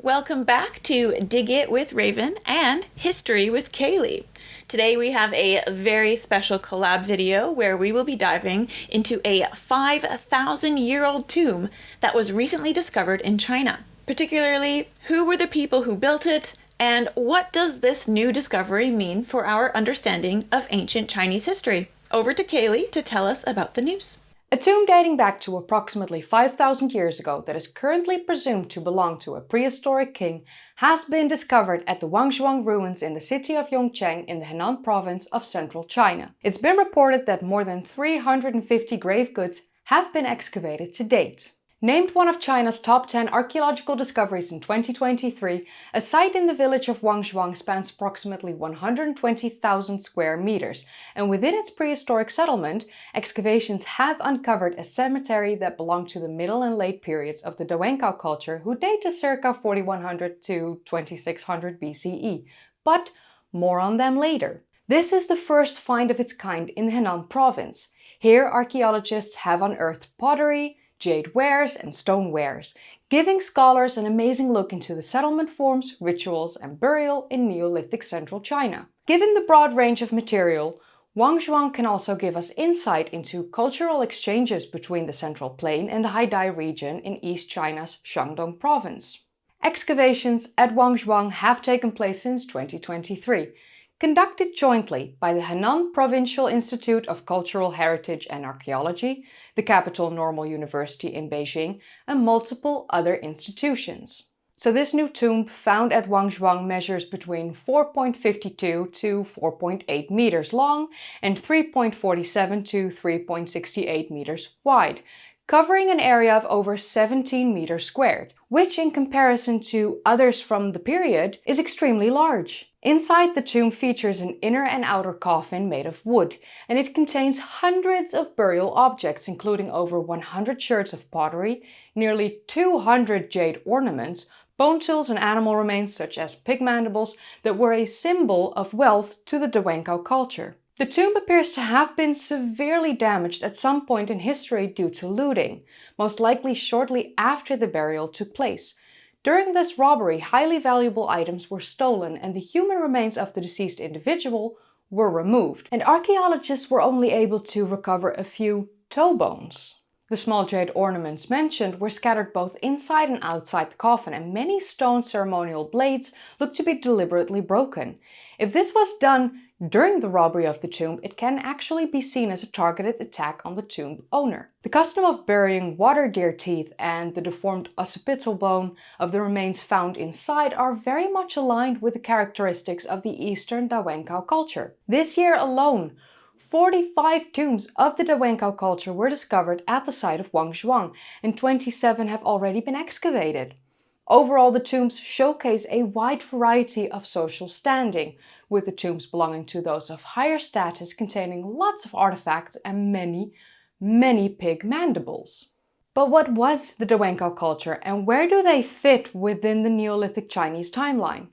Welcome back to Dig It with Raven and History with Kaylee. Today we have a very special collab video where we will be diving into a 5,000-year-old tomb that was recently discovered in China. Particularly, who were the people who built it, and what does this new discovery mean for our understanding of ancient Chinese history? Over to Kaylee to tell us about the news. A tomb dating back to approximately 5,000 years ago that is currently presumed to belong to a prehistoric king has been discovered at the Wangzhuang ruins in the city of Yongcheng in the Henan province of central China. It's been reported that more than 350 grave goods have been excavated to date. Named one of China's top 10 archaeological discoveries in 2023, a site in the village of Wangzhuang spans approximately 120,000 square meters, and within its prehistoric settlement, excavations have uncovered a cemetery that belonged to the middle and late periods of the Dawenkou culture, who date to circa 4100 to 2600 BCE, but more on them later. This is the first find of its kind in Henan province. Here, archaeologists have unearthed pottery, jade wares and stone wares, giving scholars an amazing look into the settlement forms, rituals and burial in Neolithic central China. Given the broad range of material, Wangzhuang can also give us insight into cultural exchanges between the Central Plain and the Haidai region in East China's Shandong province. Excavations at Wangzhuang have taken place since 2023. Conducted jointly by the Henan Provincial Institute of Cultural Heritage and Archaeology, the Capital Normal University in Beijing, and multiple other institutions. So this new tomb found at Wangzhuang measures between 4.52 to 4.8 meters long and 3.47 to 3.68 meters wide, covering an area of over 17 meters squared, which in comparison to others from the period is extremely large. Inside the tomb features an inner and outer coffin made of wood, and it contains hundreds of burial objects, including over 100 sherds of pottery, nearly 200 jade ornaments, bone tools and animal remains such as pig mandibles that were a symbol of wealth to the Dawenkou culture. The tomb appears to have been severely damaged at some point in history due to looting, most likely shortly after the burial took place. During this robbery, highly valuable items were stolen and the human remains of the deceased individual were removed, and archaeologists were only able to recover a few toe bones. The small jade ornaments mentioned were scattered both inside and outside the coffin, and many stone ceremonial blades looked to be deliberately broken. If this was done during the robbery of the tomb, it can actually be seen as a targeted attack on the tomb owner. The custom of burying water deer teeth and the deformed occipital bone of the remains found inside are very much aligned with the characteristics of the Eastern Dawenkou culture. This year alone, 45 tombs of the Dawenkou culture were discovered at the site of Wangzhuang, and 27 have already been excavated. Overall, the tombs showcase a wide variety of social standing, with the tombs belonging to those of higher status containing lots of artifacts and many pig mandibles. But what was the Dawenkou culture, and where do they fit within the Neolithic Chinese timeline?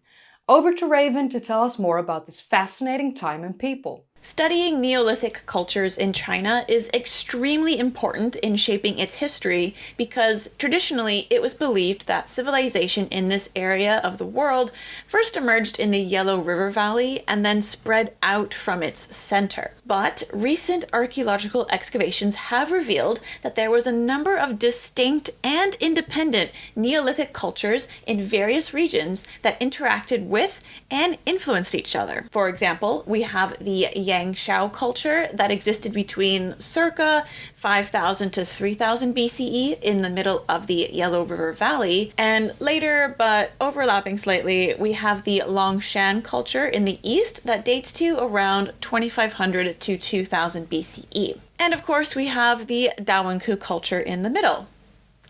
Over to Raven to tell us more about this fascinating time and people. Studying Neolithic cultures in China is extremely important in shaping its history because traditionally it was believed that civilization in this area of the world first emerged in the Yellow River Valley and then spread out from its center. But recent archaeological excavations have revealed that there was a number of distinct and independent Neolithic cultures in various regions that interacted with and influenced each other. For example, we have the Yanbo culture that existed between circa 5000 to 3000 BCE in the middle of the Yellow River Valley, and later, but overlapping slightly, we have the Longshan culture in the east that dates to around 2500 to 2000 BCE. And of course, we have the Dawenkou culture in the middle,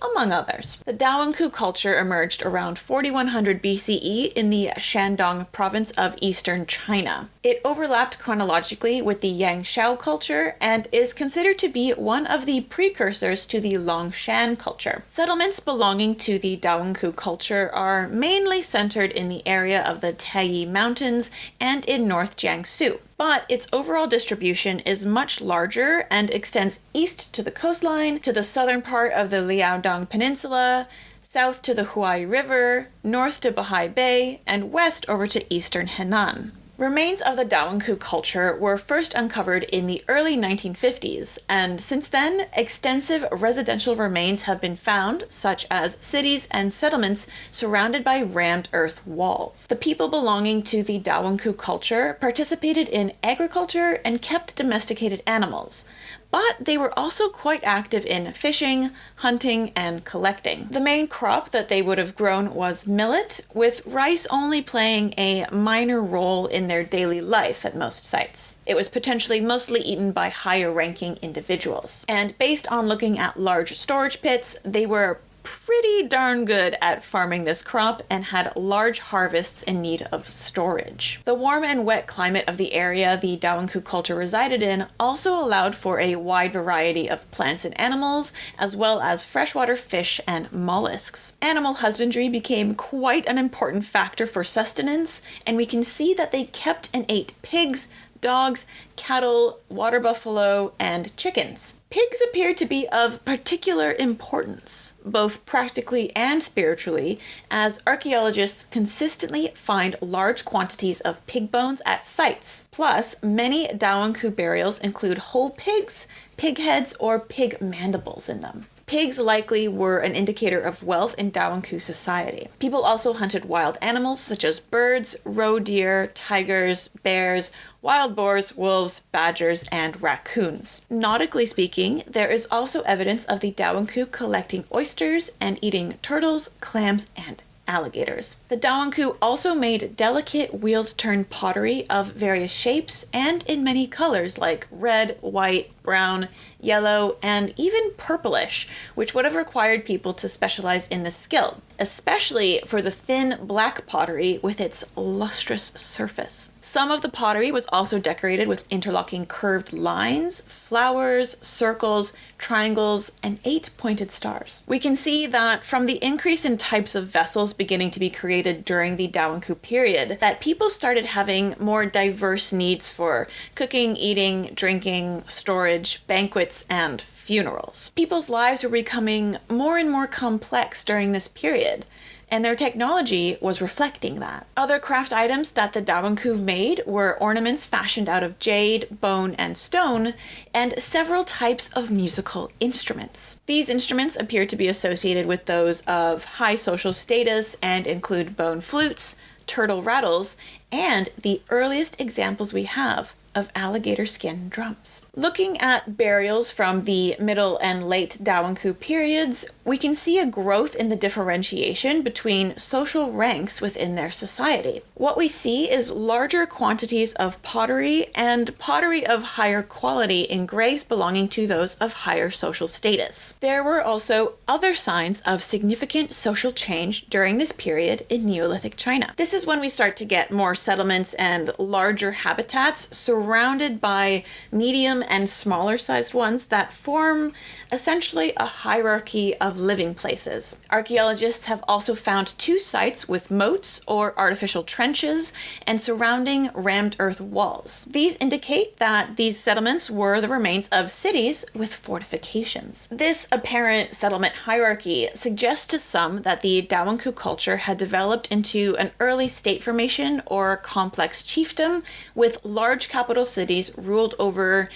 among others. The Dawenkou culture emerged around 4100 BCE in the Shandong province of eastern China. It overlapped chronologically with the Yanbo culture and is considered to be one of the precursors to the Longshan culture. Settlements belonging to the Dawenkou culture are mainly centered in the area of the Taiyi Mountains and in North Jiangsu, but its overall distribution is much larger and extends east to the coastline, to the southern part of the Liaodong Peninsula, south to the Huai River, north to Bahai Bay, and west over to eastern Henan. Remains of the Dawenkou culture were first uncovered in the early 1950s, and since then, extensive residential remains have been found, such as cities and settlements surrounded by rammed earth walls. The people belonging to the Dawenkou culture participated in agriculture and kept domesticated animals, but they were also quite active in fishing, hunting, and collecting. The main crop that they would have grown was millet, with rice only playing a minor role in their daily life at most sites. It was potentially mostly eaten by higher-ranking individuals. And based on looking at large storage pits, they were pretty darn good at farming this crop and had large harvests in need of storage. The warm and wet climate of the area the Dawenkou culture resided in also allowed for a wide variety of plants and animals, as well as freshwater fish and mollusks. Animal husbandry became quite an important factor for sustenance, and we can see that they kept and ate pigs, dogs, cattle, water buffalo, and chickens. Pigs appear to be of particular importance, both practically and spiritually, as archaeologists consistently find large quantities of pig bones at sites. Plus, many Dawenkou burials include whole pigs, pig heads, or pig mandibles in them. Pigs likely were an indicator of wealth in Dawenkou society. People also hunted wild animals such as birds, roe deer, tigers, bears, wild boars, wolves, badgers, and raccoons. Nautically speaking, there is also evidence of the Dawenkou collecting oysters and eating turtles, clams, and alligators. The Dawenkou also made delicate wheeled-turn pottery of various shapes and in many colors like red, white, brown, yellow, and even purplish, which would have required people to specialize in this skill, especially for the thin black pottery with its lustrous surface. Some of the pottery was also decorated with interlocking curved lines, flowers, circles, triangles, and 8 pointed stars. We can see that from the increase in types of vessels beginning to be created during the Dawenkou period, that people started having more diverse needs for cooking, eating, drinking, storage, banquets, and funerals. People's lives were becoming more and more complex during this period, and their technology was reflecting that. Other craft items that the Dawenkou made were ornaments fashioned out of jade, bone, and stone, and several types of musical instruments. These instruments appear to be associated with those of high social status and include bone flutes, turtle rattles, and the earliest examples we have of alligator skin drums. Looking at burials from the Middle and Late Dawenkou periods, we can see a growth in the differentiation between social ranks within their society. What we see is larger quantities of pottery and pottery of higher quality in graves belonging to those of higher social status. There were also other signs of significant social change during this period in Neolithic China. This is when we start to get more settlements and larger habitats surrounded by medium and smaller sized ones that form essentially a hierarchy of living places. Archaeologists have also found 2 sites with moats or artificial trenches and surrounding rammed earth walls. These indicate that these settlements were the remains of cities with fortifications. This apparent settlement hierarchy suggests to some that the Dawenkou culture had developed into an early state formation or complex chiefdom with large capital cities ruled over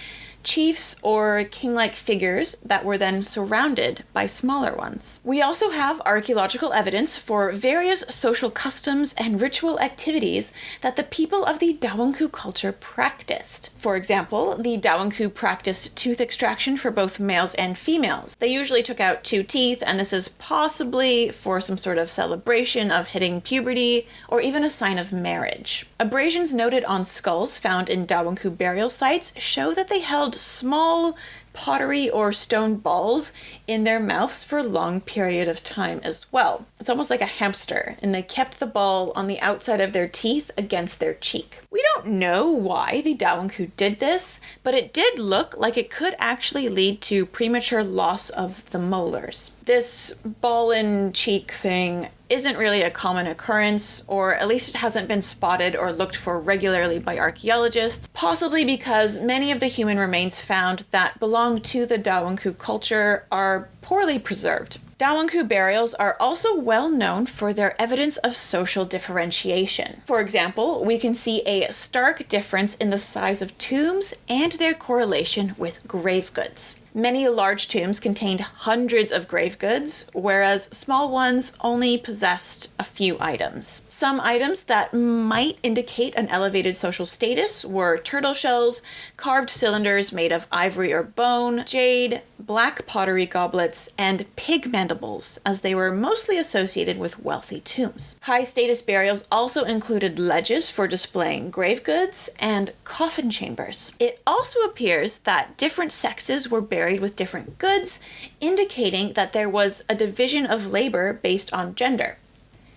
chiefs or king-like figures that were then surrounded by smaller ones. We also have archaeological evidence for various social customs and ritual activities that the people of the Dawenkou culture practiced. For example, the Dawenkou practiced tooth extraction for both males and females. They usually took out 2 teeth, and this is possibly for some sort of celebration of hitting puberty or even a sign of marriage. Abrasions noted on skulls found in Dawenkou burial sites show that they held small pottery or stone balls in their mouths for a long period of time as well. It's almost like a hamster, and they kept the ball on the outside of their teeth against their cheek. We don't know why the Dawenkou did this, but it did look like it could actually lead to premature loss of the molars. This ball in cheek thing isn't really a common occurrence, or at least it hasn't been spotted or looked for regularly by archaeologists, possibly because many of the human remains found that belong to the Dawenkou culture are poorly preserved. Dawenkou burials are also well known for their evidence of social differentiation. For example, we can see a stark difference in the size of tombs and their correlation with grave goods. Many large tombs contained hundreds of grave goods, whereas small ones only possessed a few items. Some items that might indicate an elevated social status were turtle shells, carved cylinders made of ivory or bone, jade, black pottery goblets, and pig mandibles, as they were mostly associated with wealthy tombs. High-status burials also included ledges for displaying grave goods and coffin chambers. It also appears that different sexes were buried with different goods, indicating that there was a division of labor based on gender,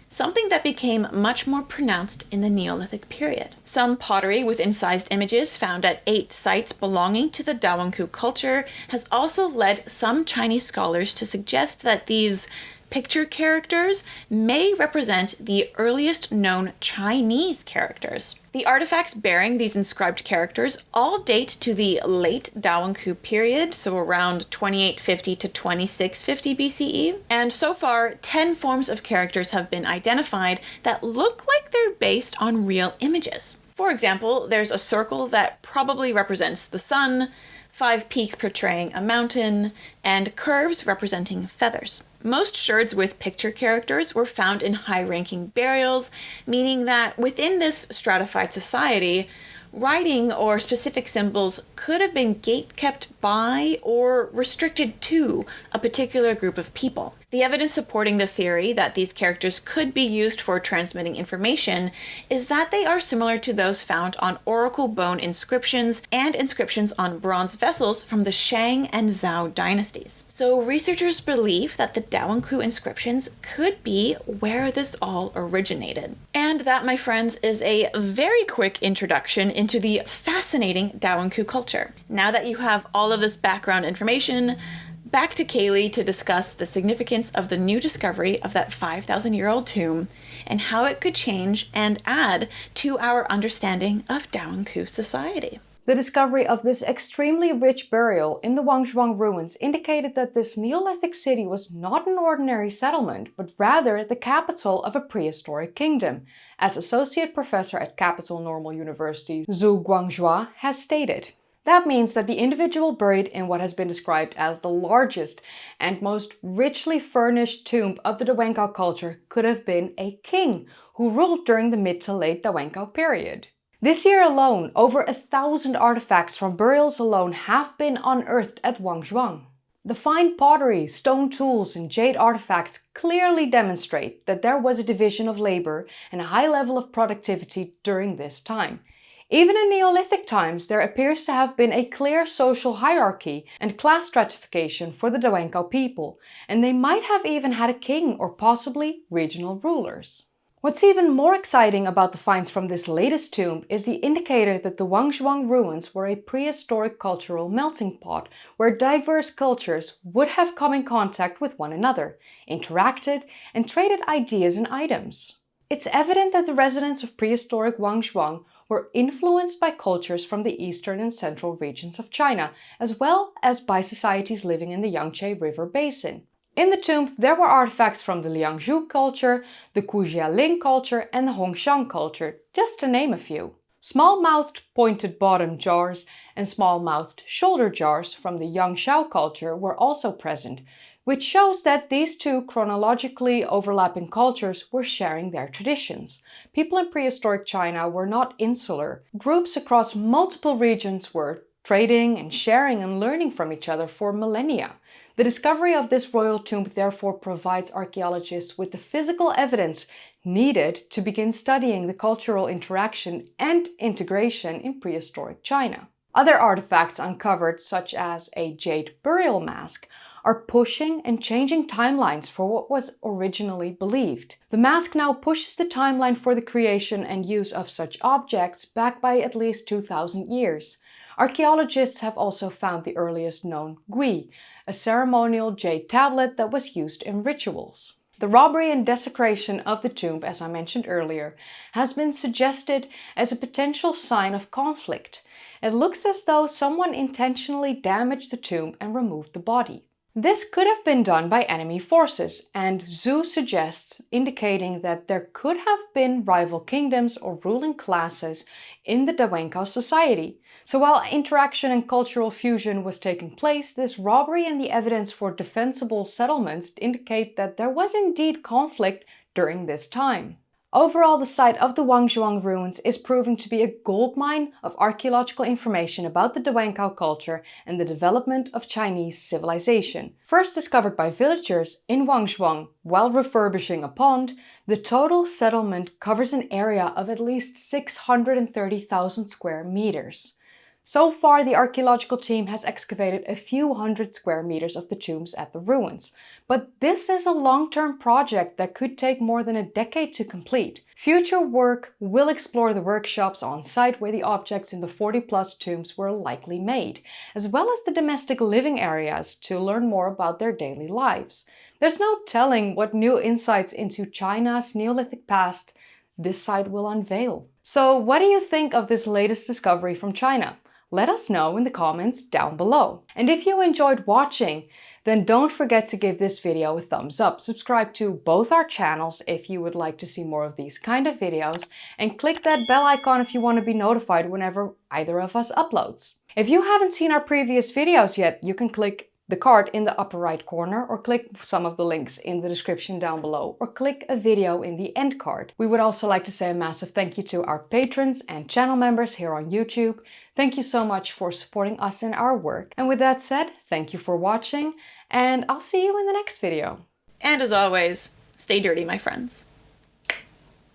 something that became much more pronounced in the Neolithic period. Some pottery with incised images found at 8 sites belonging to the Dawenkou culture has also led some Chinese scholars to suggest that these picture characters may represent the earliest known Chinese characters. The artifacts bearing these inscribed characters all date to the late Dawenkou period, so around 2850 to 2650 BCE. And so far, 10 forms of characters have been identified that look like they're based on real images. For example, there's a circle that probably represents the sun, 5 peaks portraying a mountain, and curves representing feathers. Most sherds with picture characters were found in high-ranking burials, meaning that within this stratified society, writing or specific symbols could have been gate-kept by or restricted to a particular group of people. The evidence supporting the theory that these characters could be used for transmitting information is that they are similar to those found on oracle bone inscriptions and inscriptions on bronze vessels from the Shang and Zhou dynasties. So researchers believe that the Dawenkou inscriptions could be where this all originated. And that, my friends, is a very quick introduction into the fascinating Dawenkou culture. Now that you have all of this background information, back to Kaylee to discuss the significance of the new discovery of that 5,000-year-old tomb and how it could change and add to our understanding of Dawenkou society. The discovery of this extremely rich burial in the Wangzhuang ruins indicated that this Neolithic city was not an ordinary settlement, but rather the capital of a prehistoric kingdom, as Associate Professor at Capital Normal University Zhu Guangzhua has stated. That means that the individual buried in what has been described as the largest and most richly furnished tomb of the Dawenkou culture could have been a king who ruled during the mid to late Dawenkou period. This year alone, over 1,000 artifacts from burials alone have been unearthed at Wangzhuang. The fine pottery, stone tools, and jade artifacts clearly demonstrate that there was a division of labor and a high level of productivity during this time. Even in Neolithic times, there appears to have been a clear social hierarchy and class stratification for the Dawenkou people, and they might have even had a king or possibly regional rulers. What's even more exciting about the finds from this latest tomb is the indicator that the Wangzhuang ruins were a prehistoric cultural melting pot where diverse cultures would have come in contact with one another, interacted, and traded ideas and items. It's evident that the residents of prehistoric Wangzhuang were influenced by cultures from the eastern and central regions of China, as well as by societies living in the Yangtze River Basin. In the tomb, there were artifacts from the Liangzhu culture, the Kujialing culture, and the Hongxiang culture, just to name a few. Small-mouthed pointed-bottom jars and small-mouthed shoulder jars from the Yangshao culture were also present, which shows that these two chronologically overlapping cultures were sharing their traditions. People in prehistoric China were not insular. Groups across multiple regions were trading and sharing and learning from each other for millennia. The discovery of this royal tomb therefore provides archaeologists with the physical evidence needed to begin studying the cultural interaction and integration in prehistoric China. Other artifacts uncovered, such as a jade burial mask, are pushing and changing timelines for what was originally believed. The mask now pushes the timeline for the creation and use of such objects back by at least 2,000 years. Archaeologists have also found the earliest known gui, a ceremonial jade tablet that was used in rituals. The robbery and desecration of the tomb, as I mentioned earlier, has been suggested as a potential sign of conflict. It looks as though someone intentionally damaged the tomb and removed the body. This could have been done by enemy forces, and Zhu suggests, indicating that there could have been rival kingdoms or ruling classes in the Dawenkou society. So while interaction and cultural fusion was taking place, this robbery and the evidence for defensible settlements indicate that there was indeed conflict during this time. Overall, the site of the Wangzhuang ruins is proving to be a goldmine of archaeological information about the Dawenkou culture and the development of Chinese civilization. First discovered by villagers in Wangzhuang while refurbishing a pond, the total settlement covers an area of at least 630,000 square meters. So far, the archaeological team has excavated a few hundred square meters of the tombs at the ruins. But this is a long-term project that could take more than a decade to complete. Future work will explore the workshops on site where the objects in the 40+ tombs were likely made, as well as the domestic living areas to learn more about their daily lives. There's no telling what new insights into China's Neolithic past this site will unveil. So what do you think of this latest discovery from China? Let us know in the comments down below. And if you enjoyed watching, then don't forget to give this video a thumbs up. Subscribe to both our channels if you would like to see more of these kind of videos, and click that bell icon if you want to be notified whenever either of us uploads. If you haven't seen our previous videos yet, you can click the card in the upper right corner, or click some of the links in the description down below, or click a video in the end card. We would also like to say a massive thank you to our patrons and channel members here on YouTube. Thank you so much for supporting us in our work. And with that said, thank you for watching, and I'll see you in the next video. And as always, stay dirty, my friends.